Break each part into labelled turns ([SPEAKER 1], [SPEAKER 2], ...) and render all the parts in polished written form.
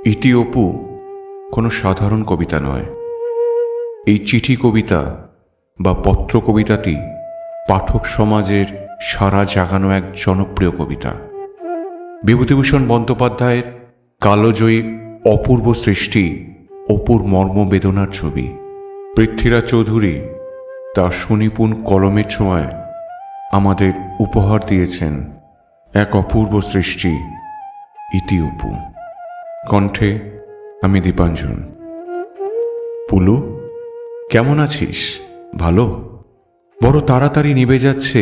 [SPEAKER 1] ইতি অপু কোনো সাধারণ কবিতা নয়। এই চিঠি কবিতা বা পত্র কবিতাটি পাঠক সমাজের সারা জাগানো এক জনপ্রিয় কবিতা। বিভূতিভূষণ বন্দ্যোপাধ্যায়ের কালজয়ী অপূর্ব সৃষ্টি অপুর মর্মবেদনার ছবি। পৃথ্বীরাজ চৌধুরী তার সুনিপুণ কলমের ছোঁয়ায় আমাদের উপহার দিয়েছেন এক অপূর্ব সৃষ্টি ইতি অপু। কণ্ঠে আমি দীপাঞ্জন। পুলু, কেমন আছিস? ভালো? বড় তাড়াতাড়ি নিভে যাচ্ছে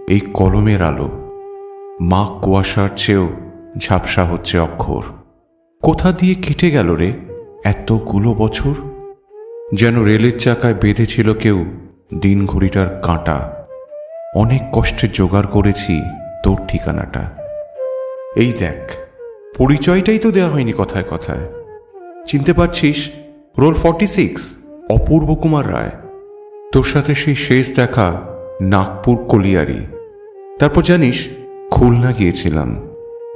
[SPEAKER 1] এই কলমের আলো। মাঘ কুয়াশার চেয়েও ঝাপসা হচ্ছে অক্ষর। কোথা দিয়ে কেটে গেল রে এতগুলো বছর? যেন রেলের চাকায় বেঁধেছিল কেউ দিন ঘড়িটার কাঁটা। অনেক কষ্টে জোগাড় করেছি তোর ঠিকানাটা। এই দেখ, পরিচয়টাই তো দেওয়া হয়নি কথায় কথায়। চিনতে পারছিস? রোল 46, অপূর্ব কুমার রায়। তোর সাথে সেই শেষ দেখা নাগপুর কলিয়ারি। তারপর জানিস খুলনা গিয়েছিলাম,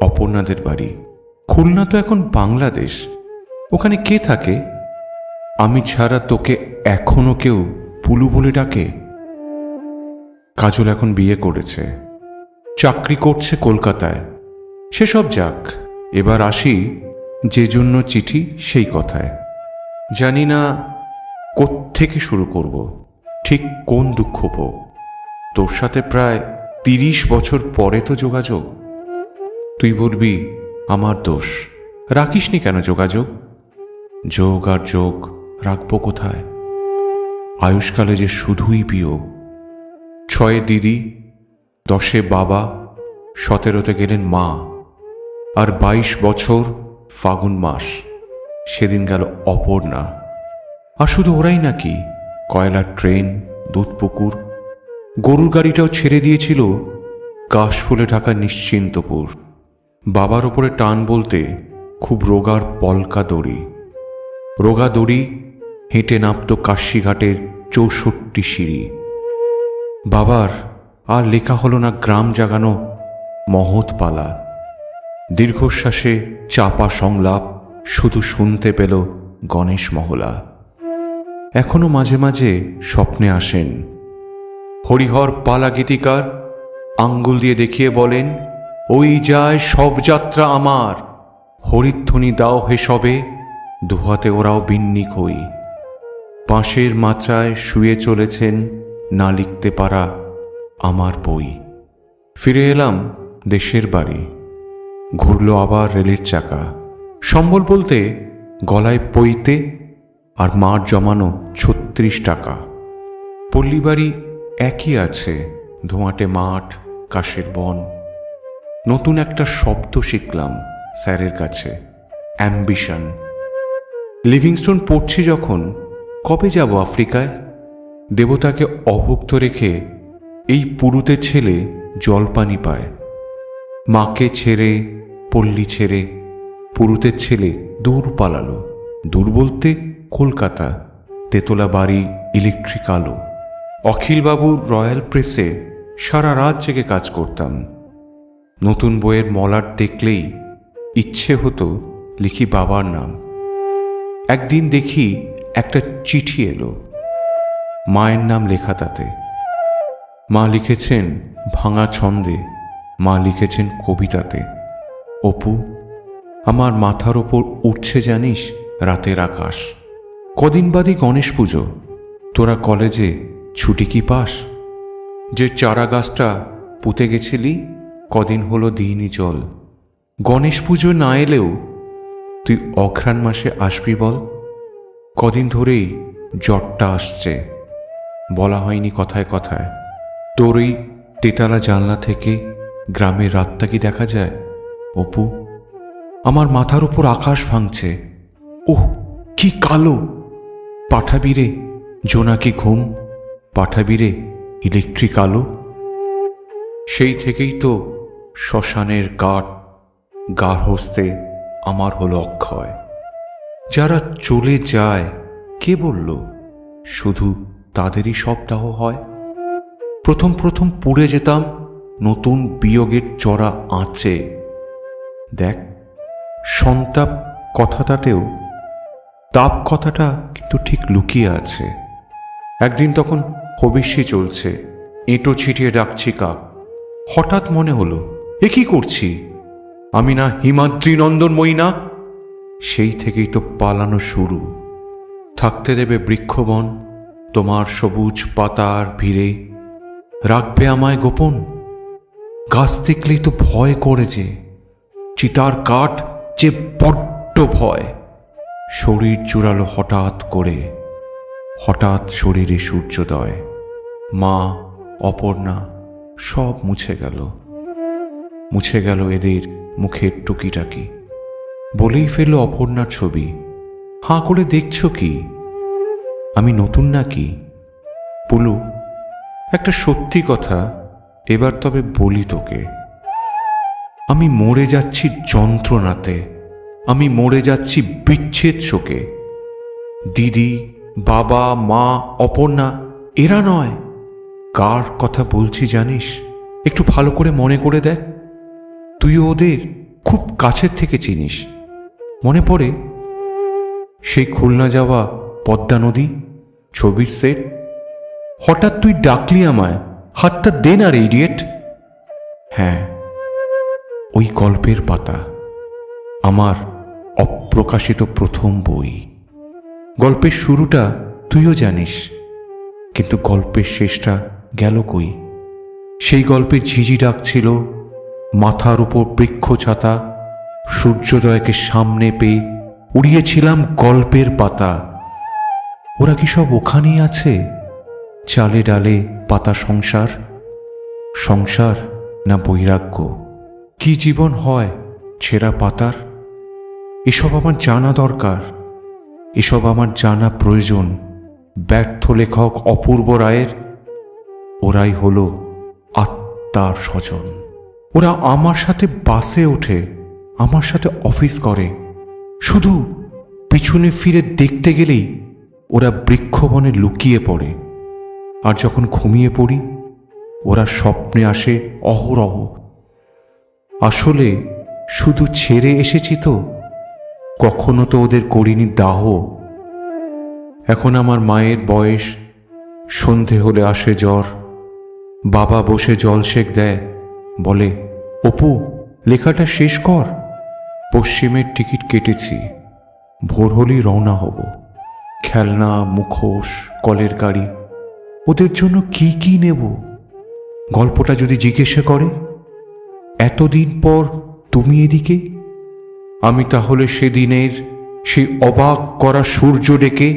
[SPEAKER 1] অপর্ণাদের বাড়ি। খুলনা তো এখন বাংলাদেশ। ওখানে কে থাকে? আমি ছাড়া তোকে এখনো কেউ পুলু বলে ডাকে? কাজল এখন বিয়ে করেছে, চাকরি করছে কলকাতায়। সেসব যাক, এবার আসি যে জন্য চিঠি সেই কথায়। জানি না কোত্থেকে শুরু করব, ঠিক কোন দুঃখ পোক। তোর সাথে প্রায় 30 বছর পরে তো যোগাযোগ। তুই বলবি আমার দোষ, রাখিসনি কেন যোগাযোগ? যোগ আর যোগ রাখবো কোথায়? আয়ুষ্কালে যে শুধুই বিয়োগ। 6 দিদি, 10 বাবা, 17 গেলেন মা, আর 22 বছর ফাগুন মাস সেদিন গেল অপর্ণা। আর শুধু ওরাই নাকি, কয়লার ট্রেন, দুধপুকুর, গরুর গাড়িটাও ছেড়ে দিয়েছিল কাশফুলে ঢাকা নিশ্চিন্তপুর। বাবার ওপরে টান বলতে খুব রোগার পলকা দড়ি। রোগা দড়ি হেঁটে নামত কাশিঘাটের 64 সিঁড়ি। বাবার আর লেখা হলো না গ্রাম জাগানো মহৎ পালা। দীর্ঘশ্বাসে চাপা সংলাপ শুধু শুনতে পেল গণেশ মহলা। এখনো মাঝে মাঝে স্বপ্নে আসেন হরিহর পালা গীতিকার, আঙ্গুল দিয়ে দেখিয়ে বলেন, ওই যায় সব যাত্রা আমার, হরিধ্বনি দাও হে সবে, দুহাতে ওরাও বিন্নি কই। বাঁশের মাচায় শুয়ে চলেছেন না লিখতে পারা আমার বই। ফিরে এলাম দেশের বাড়ি। ঘুরল আবার রেলের চাকা। সম্বল বলতে গলায় পইতে আর মার জমানো 36 টাকা। পল্লীবাড়ি একই আছে, ধোঁয়াটে মাঠ, কাশের বন। নতুন একটা শব্দ শিখলাম স্যারের কাছে, অ্যাম্বিশন। লিভিংস্টোন পড়ছি যখন, কবে যাব আফ্রিকায়? দেবতাকে অভুক্ত রেখে এই পুরুতে ছেলে জলপানি পায়। মাকে ছেড়ে, পল্লী ছেড়ে পুরুতের ছেলে দূর পালালো। দূর বলতে কলকাতা, তেতলা বাড়ি, ইলেকট্রিক আলো। অখিলবাবুর রয়্যাল প্রেসে সারা রাত জেগে কাজ করতাম। নতুন বইয়ের মলাট দেখলেই ইচ্ছে হতো লিখি বাবার নাম। একদিন দেখি একটা চিঠি এলো, মায়ের নাম লেখা তাতে। মা লিখেছেন ভাঙা ছন্দে, মা লিখেছেন কবিতাতে, অপু আমার মাথার ওপর উঠছে জানিস রাতের আকাশ। কদিন বাদই গণেশ পুজো, তোরা কলেজে ছুটি কি পাস? যে চারা গাছটা পুঁতে গেছিলি কদিন হলো দিইনি জল। গণেশ পুজো না এলেও তুই অঘ্রাণ মাসে আসবি বল। কদিন ধরেই জ্বরটা আসছে, বলা হয়নি কথায় কথায়। তোর ওই তেতালা জানলা থেকে গ্রামের রাতটা কি দেখা যায় অপু? আমার মাথার উপর আকাশ ভাঙছে। ওহ কি কালো! পাঠাবি রে জোনাকি ঘুম, পাঠাবি রে ইলেকট্রিক আলো। সেই থেকেই তো শ্মশানের কাঠ গার্হস্থ্যে আমার হলো অক্ষয়। যারা চলে যায় কে বলল শুধু তাদেরই সব দাহ হয়? প্রথম প্রথম পুড়ে যেতাম নতুন বিয়োগের চড়া আঁচে। দেখ সন্তাপ কথাটাতেও তাপ কথাটা কিন্তু ঠিক লুকিয়ে আছে। একদিন তখন হবিষ্যি চলছে, এঁটো ছিটিয়ে ডাকছি কাক। হঠাৎ মনে হলো, এ কি করছি, আমি না হিমাদ্রি নন্দনময়ী না? সেই থেকেই তো পালানো শুরু। থাকতে দেবে বৃক্ষবন তোমার সবুজ পাতার ভিড়ে, রাখবে আমায় গোপন? গাছ দেখলেই তো ভয় করে, যে চিতার কাঠ যে বড্ড ভয়। শরীর জুড়ালো হঠাৎ করে, হঠাৎ শরীরে সূর্যোদয়। মা, অপর্ণা সব মুছে গেল, মুছে গেল এদের মুখের টুকিটাকি। বলেই ফেলল অপর্ণার ছবি, হাঁ করে দেখছ কি? আমি নতুন নাকি? পুলু, একটা সত্যি কথা এবার তবে বলি তোকে। আমি মরে যাচ্ছি যন্ত্রণাতে, আমি মরে যাচ্ছি বিচ্ছেদ শোকে। দিদি, বাবা, মা, অপর্ণা এরা নয়। কার কথা বলছি জানিস? একটু ভালো করে মনে করে দেখ। তুইও ওদের খুব কাছের থেকে চিনিস। মনে পড়ে সেই খুলনা যাওয়া পদ্মা নদী ছবির সেট? হঠাৎ তুই ডাকলি আমায়, হাতটা দে না রে ইডিয়েট। হ্যাঁ, ওই গল্পের পাতা, আমার অপ্রকাশিত প্রথম বই। গল্পের শুরুটা তুইও জানিস, কিন্তু গল্পের শেষটা গেল কই? সেই গল্পে ঝিঝি ডাকছিল, মাথার উপর বৃক্ষ ছাতা, সূর্যোদয়কে সামনে পেয়ে উড়িয়েছিলাম গল্পের পাতা। ওরা কি সব ওখানেই আছে? চালে ডালে পাতা সংসার, সংসার না বৈরাগ্য? কি জীবন হয় ছেঁড়া পাতার? এসব আমার জানা দরকার, এসব আমার জানা প্রয়োজন। ব্যর্থ লেখক অপূর্ব রায়ের ওরাই হলো আত্মার স্বজন। ওরা আমার সাথে বাসে ওঠে, আমার সাথে অফিস করে, শুধু পিছনে ফিরে দেখতে গেলেই ওরা বৃক্ষবনে লুকিয়ে পড়ে। আর যখন ঘুমিয়ে পড়ি, ওরা স্বপ্নে আসে অহরহ। আসলে শুধু ছেড়ে এসেছি তো, কখনো তো ওদের করিনি দাহ। এখন আমার মায়ের বয়স, সন্ধে হলে আসে জ্বর। বাবা বসে জল সেক দেয়, বলে, অপু লেখাটা শেষ কর। পশ্চিমের টিকিট কেটেছি, ভোর হলেই রওনা হব। খেলনা, মুখোশ, কলের গাড়ি, ওদের জন্য কি কি নেব? গল্পটা যদি জিজ্ঞেস করে, এতদিন পর তুমি এদিকে, আমি তাহলে সেদিনের সেই অবাক করা সূর্য ডেকে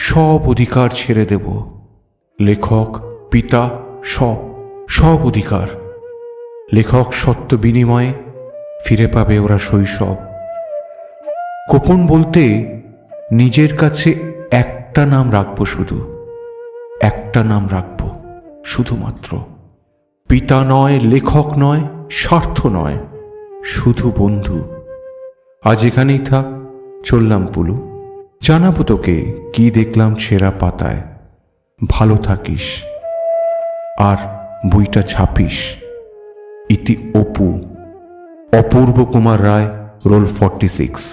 [SPEAKER 1] সব অধিকার ছেড়ে দেব। লেখক, পিতা, সব সব অধিকার। লেখক সত্য বিনিময়ে ফিরে পাবে ওরা শৈশব। গোপন বলতে নিজের কাছে একটা নাম রাখবো, শুধু একটা নাম রাখবো, শুধুমাত্র। পিতা নয়, লেখক নয়, স্বার্থ নয়, শুধু বন্ধু। আজ এখানেই থাক, চললাম পুলু। জানাবো তোকে কি দেখলাম ছেঁড়া পাতায়। ভালো থাকিস, আর বইটা ছাপিস। ইতি অপু, অপূর্ব কুমার রায়, রোল 46।